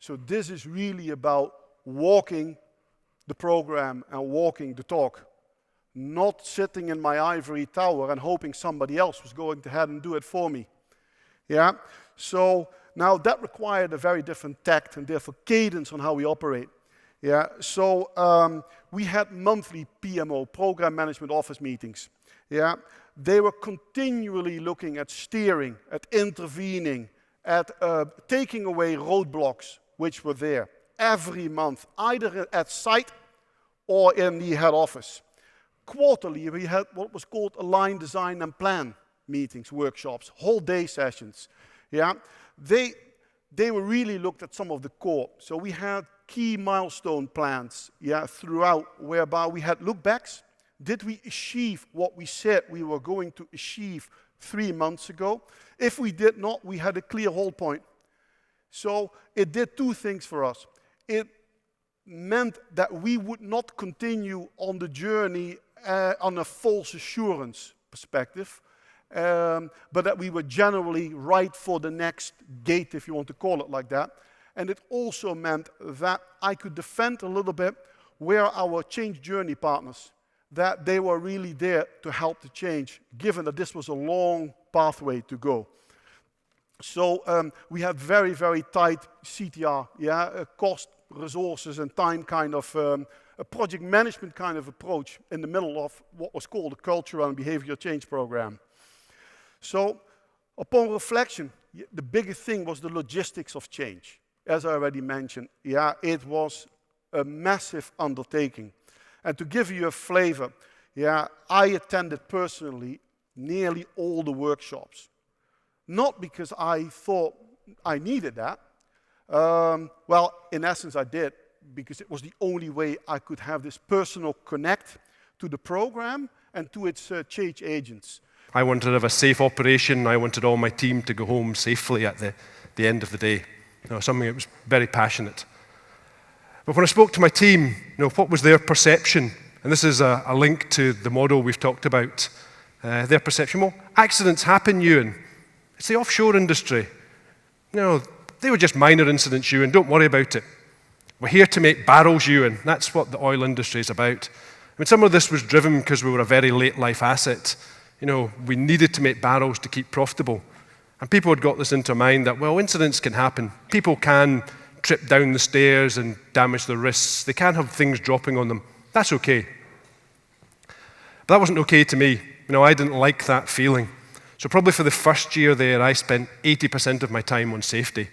So this is really about walking the program and walking the talk. Not sitting in my ivory tower and hoping somebody else was going ahead and do it for me. Yeah? So now that required a very different tact and therefore cadence on how we operate. Yeah? So we had monthly PMO, Program Management Office meetings. Yeah? They were continually looking at steering, at intervening, at taking away roadblocks which were there every month, either at site or in the head office. Quarterly, we had what was called Align, Design and Plan meetings, workshops, whole day sessions. Yeah? They were really looked at some of the core. So we had key milestone plans, yeah, throughout, whereby we had look backs. Did we achieve what we said we were going to achieve 3 months ago? If we did not, we had a clear hold point. So it did two things for us. It meant that we would not continue on the journey on a false assurance perspective, but that we were generally right for the next gate, if you want to call it like that. And it also meant that I could defend a little bit where our change journey partners, that they were really there to help the change, given that this was a long pathway to go. So we had very, very tight CTR, yeah, cost, resources and time kind of a project management kind of approach in the middle of what was called a cultural and behavioral change program. So upon reflection, the biggest thing was the logistics of change. As I already mentioned, yeah, it was a massive undertaking. And to give you a flavor, yeah, I attended personally nearly all the workshops. Not because I thought I needed that. Well, in essence, I did, because it was the only way I could have this personal connect to the program and to its change agents. I wanted to have a safe operation. I wanted all my team to go home safely at the end of the day. You know, something that was very passionate. But when I spoke to my team, you know, what was their perception? And this is a link to the model we've talked about. Their perception, well, accidents happen, Ewan. It's the offshore industry. You know, they were just minor incidents, Ewan. Don't worry about it. We're here to make barrels, Ewan. That's what the oil industry is about. I mean, some of this was driven because we were a very late life asset. You know, we needed to make barrels to keep profitable. And people had got this into mind that, well, incidents can happen. People can trip down the stairs and damage their wrists. They can have things dropping on them. That's okay. But that wasn't okay to me. You know, I didn't like that feeling. So probably for the first year there, I spent 80% of my time on safety.